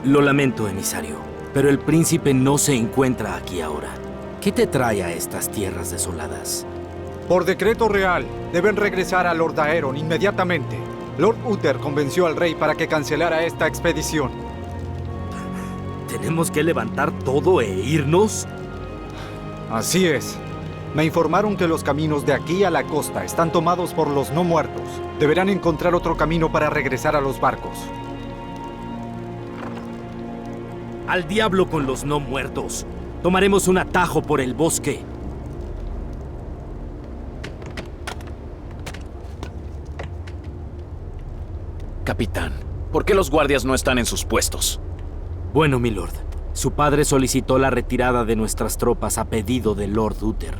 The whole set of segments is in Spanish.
Lo lamento, emisario, pero el príncipe no se encuentra aquí ahora. ¿Qué te trae a estas tierras desoladas? Por decreto real, deben regresar a Lord Aeron inmediatamente. Lord Uther convenció al rey para que cancelara esta expedición. ¿Tenemos que levantar todo e irnos? Así es. Me informaron que los caminos de aquí a la costa están tomados por los no muertos. Deberán encontrar otro camino para regresar a los barcos. ¡Al diablo con los no muertos! Tomaremos un atajo por el bosque. Capitán, ¿por qué los guardias no están en sus puestos? Bueno, milord. Su padre solicitó la retirada de nuestras tropas a pedido de Lord Uther.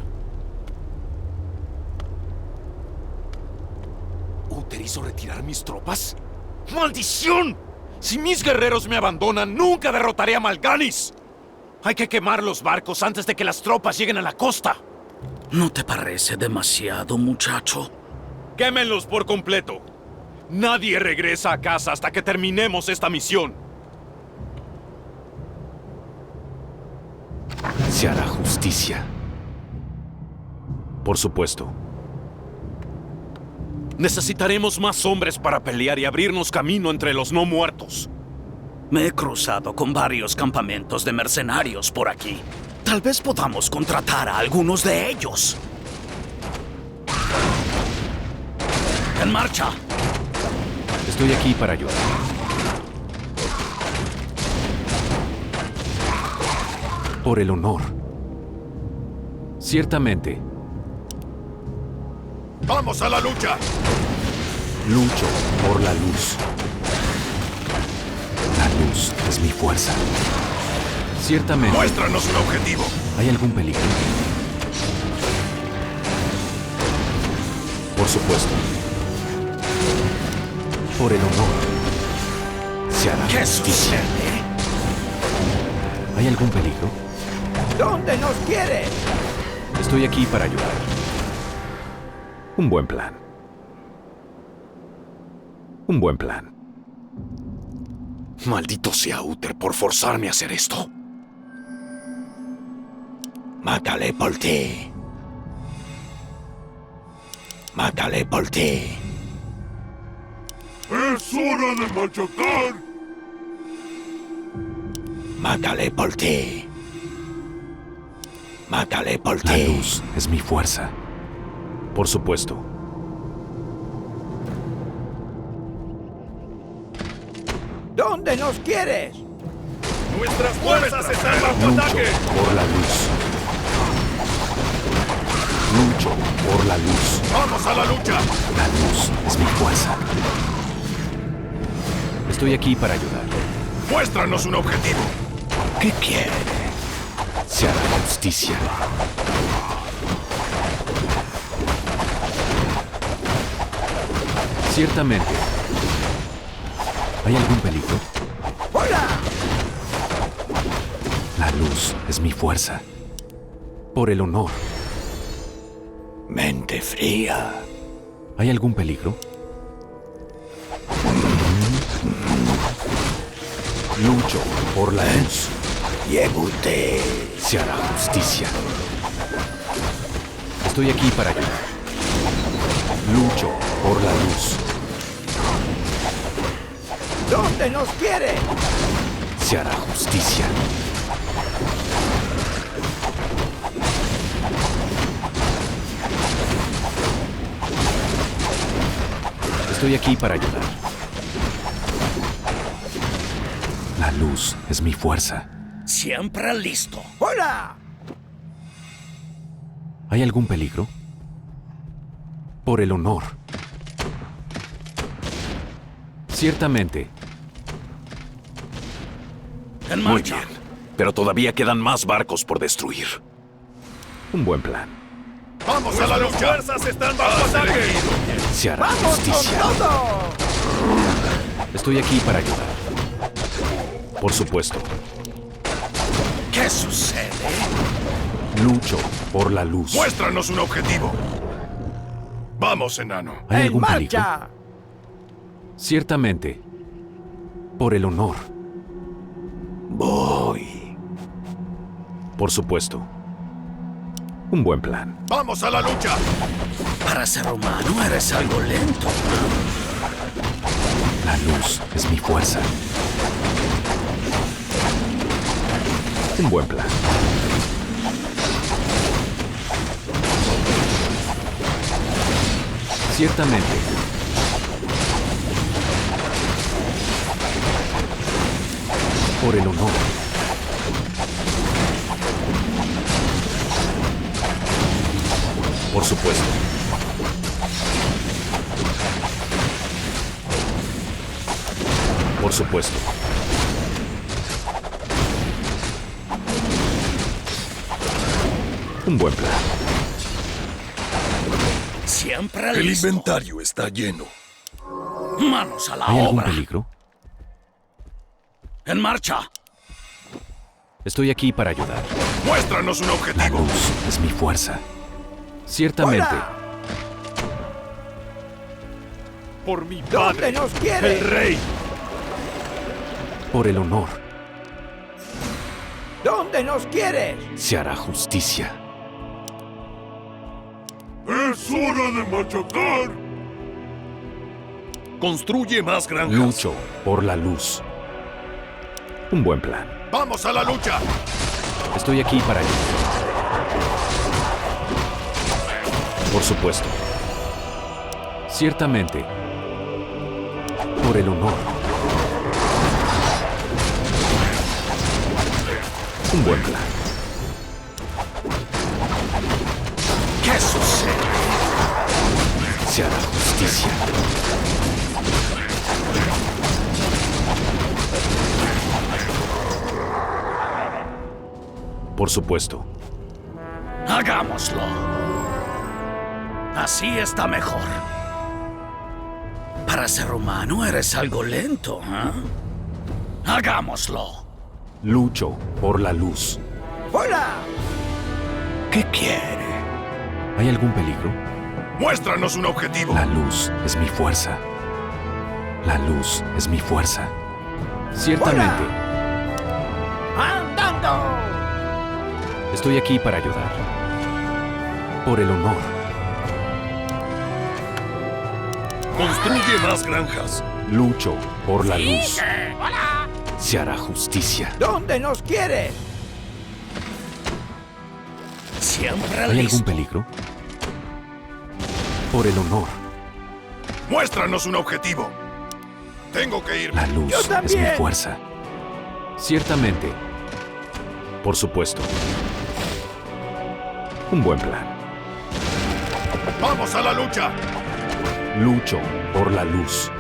¿Uther hizo retirar mis tropas? ¡Maldición! Si mis guerreros me abandonan, nunca derrotaré a Mal'Ganis. Hay que quemar los barcos antes de que las tropas lleguen a la costa. ¿No te parece demasiado, muchacho? ¡Quémenlos por completo! Nadie regresa a casa hasta que terminemos esta misión. Se hará justicia. Por supuesto. Necesitaremos más hombres para pelear y abrirnos camino entre los no muertos. Me he cruzado con varios campamentos de mercenarios por aquí. Tal vez podamos contratar a algunos de ellos. ¡En marcha! Estoy aquí para ayudar. Por el honor. Ciertamente. ¡Vamos a la lucha! Lucho por la luz. La luz es mi fuerza. Ciertamente. ¡Muéstranos un objetivo! ¿Hay algún peligro? Por supuesto. Por el honor. Se hará ¿Qué justicia. sucede? ¿Hay algún peligro? ¿Dónde nos quiere? Estoy aquí para ayudar. Un buen plan. Un buen plan. Maldito sea Uther por forzarme a hacer esto. Mátale por ti. Mátale por ti. ¡Es hora de machacar! Mátale por ti. Mátale por La ti. luz es mi fuerza. Por supuesto. ¿Dónde nos quieres? ¡Nuestras fuerzas están bajo Lucho ataque! por la luz. Lucho por la luz. ¡Vamos a la lucha! La luz es mi fuerza. Estoy aquí para ayudar. ¡Muéstranos un objetivo! ¿Qué quiere? Se hará justicia. Ciertamente. ¿Hay algún peligro? ¡Hola! La luz es mi fuerza. Por el honor. Mente fría. ¿Hay algún peligro? Lucho por la luz. Yegute. Se hará justicia. Estoy aquí para ayudar. Lucho por la luz. ¿Dónde nos quiere? Se hará justicia. Estoy aquí para ayudar. La luz es mi fuerza. Siempre listo. ¡Hola! ¿Hay algún peligro? Por el honor. Ciertamente. En Muy marcha. bien, pero todavía quedan más barcos por destruir. Un buen plan. ¡Vamos a la lucha! ¡Nuestras fuerzas están bajo ataque! Se hará ¡Vamos con justicia. todo! Estoy aquí para ayudar. Por supuesto. ¿Qué sucede? Lucho por la luz. ¡Muéstranos un objetivo! ¡Vamos, enano! ¿Hay ¡En algún peligro? marcha! Ciertamente. Por el honor. Por supuesto. Un buen plan. ¡Vamos a la lucha! Para ser humano eres algo lento. La luz es mi fuerza. Un buen plan. Ciertamente. Por el honor. Por supuesto. Por supuesto. Un buen plan. Siempre El listo. inventario está lleno. Manos a la ¿Hay algún obra. peligro? En marcha. Estoy aquí para ayudar. ¡Muéstranos un La objetivo! luz es mi fuerza. Ciertamente. ¡Fuera! ¡Por mi ¿Dónde padre! nos quiere? ¡El rey! Por el honor ¿Dónde nos quieres? se hará justicia. ¡Es hora de machacar! Construye más granjas. Lucho por la luz. Un buen plan. ¡Vamos a la lucha! Estoy aquí para ayudar. Por supuesto. Ciertamente. Por el honor. Un buen plan. ¿Qué sucede? Se hará justicia. Por supuesto. Hagámoslo. Así está mejor. Para ser humano eres algo lento, ¿eh? Hagámoslo. Lucho por la luz. ¡Fuera! ¿Qué quiere? ¿Hay algún peligro? ¡Muéstranos un objetivo! La luz es mi fuerza. La luz es mi fuerza. Ciertamente. ¡Andando! Estoy aquí para ayudar. Por el honor. Construye más granjas. Lucho por la luz. Se hará justicia. ¿Dónde nos quieres? Siempre ¿Hay algún listo. peligro? Por el honor. ¡Muéstranos un objetivo! Tengo que irme. La luz Yo es mi también. fuerza. Ciertamente. Por supuesto. Un buen plan. ¡Vamos a la lucha! Lucho por la luz.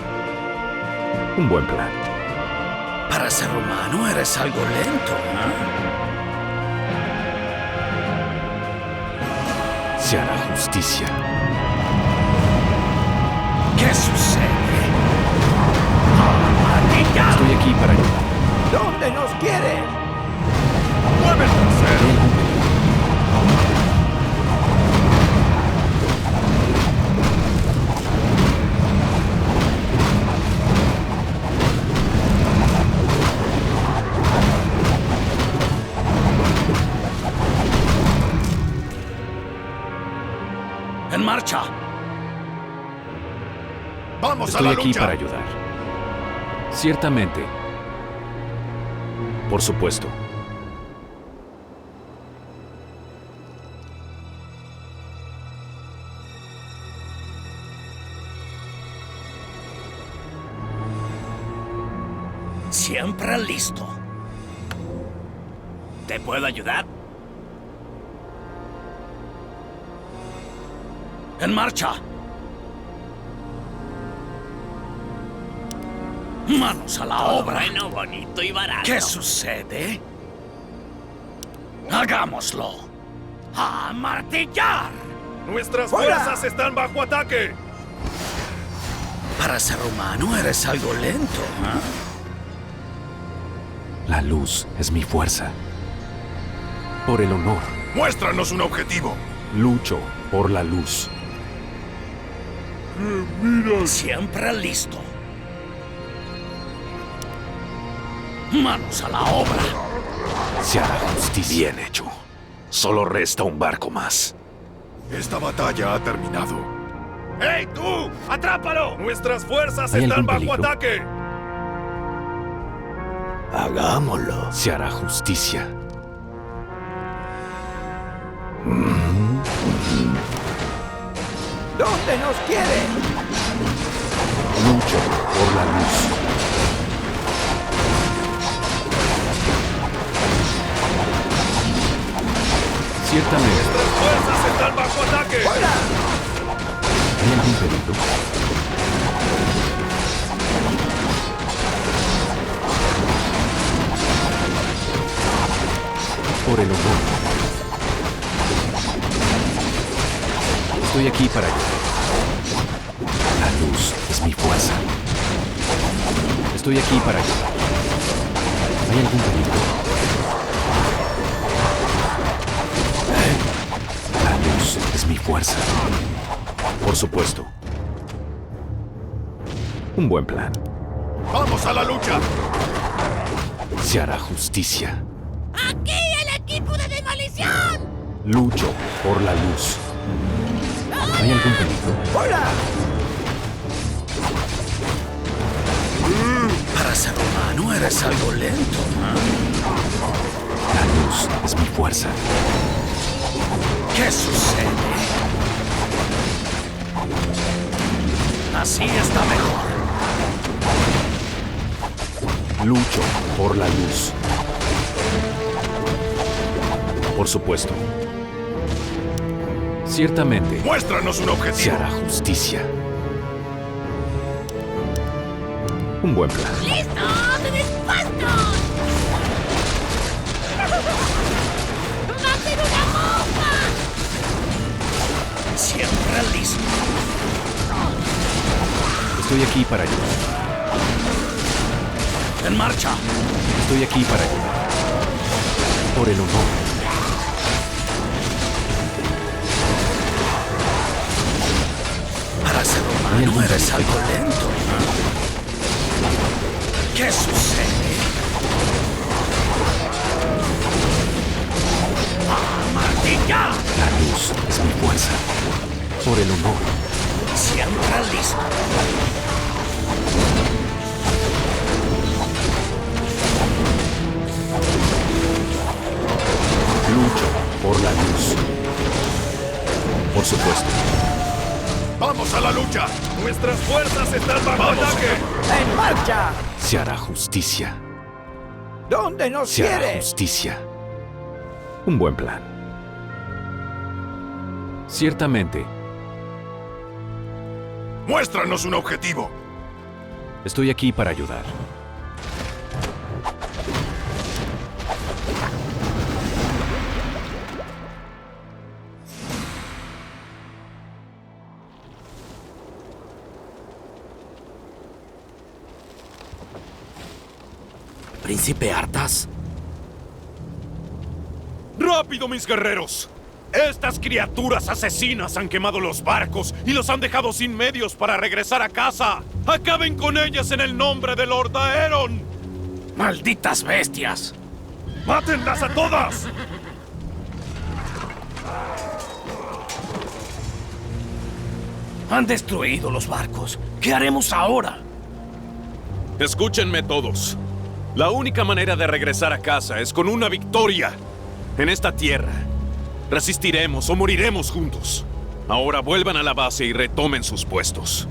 Un buen plan. Para ser humano eres algo lento, ¿eh? Se hará justicia. ¿Qué sucede? Estoy aquí para ayudar. ¿Dónde nos quieres? ¡Mueve el trasero! ¿Hay algún peligro? En marcha. ¡Vamos a Estoy la aquí lucha! para ayudar. Ciertamente. Por supuesto. Siempre listo. ¿Te puedo ayudar? En marcha. Manos a la obra. Bueno, bonito y barato. ¿Qué sucede? Hagámoslo. ¡A martillar! Nuestras ¡Fuera! fuerzas están bajo ataque. Para ser humano eres algo lento, ¿eh? La luz es mi fuerza. Por el honor. ¡Muéstranos un objetivo! Lucho por la luz. Siempre listo. Manos a la obra. Se hará justicia. Bien hecho. Solo resta un barco más. Esta batalla ha terminado. ¡Hey, tú! ¡Atrápalo! Nuestras fuerzas ¿Hay están algún bajo peligro? ataque. Hagámoslo. Se hará justicia. ¿Dónde nos quiere? Lucho por la luz. Ciertamente. Nuestras fuerzas están bajo ataque. ¡Hola! ¿Hay algún peligro? Por el honor. Estoy aquí para ayudar. La luz es mi fuerza. Estoy aquí para ayudar. ¿Hay algún peligro? La luz es mi fuerza. Por supuesto. Un buen plan. ¡Vamos a la lucha! Se hará justicia. ¡Aquí el equipo de demolición! Lucho por la luz. ¿Hay algún peligro? ¡Hola! Para ser humano eres algo lento. La luz es mi fuerza. ¿Qué sucede? Así está mejor. Lucho por la luz. Por supuesto. Ciertamente ¡Muéstranos un se objetivo! hará justicia. Un buen plan. ¡Listos! ¡Dispuestos! ¡Maten una bomba! Siempre listo. Estoy aquí para ayudar. En marcha. Estoy aquí para ayudar. Por el honor. Para ser humano eres algo lento. ¿Qué sucede? ¡Ah, maldita! La luz es mi fuerza. Por el honor. Siempre listo. Lucho por la luz. Por supuesto. ¡Vamos a la lucha! ¡Nuestras fuerzas están bajo ataque! ¡En marcha! Se hará justicia. ¿Dónde nos Se hará quiere? justicia. Un buen plan. Ciertamente, ¡Muéstranos un objetivo! estoy aquí para ayudar. Príncipe Arthas. ¡Rápido, mis guerreros! Estas criaturas asesinas han quemado los barcos y los han dejado sin medios para regresar a casa. ¡Acaben con ellas en el nombre de Lord Aeron! ¡Malditas bestias! ¡Mátenlas a todas! Han destruido los barcos. ¿Qué haremos ahora? Escúchenme todos. La única manera de regresar a casa es con una victoria. En esta tierra, resistiremos o moriremos juntos. Ahora vuelvan a la base y retomen sus puestos.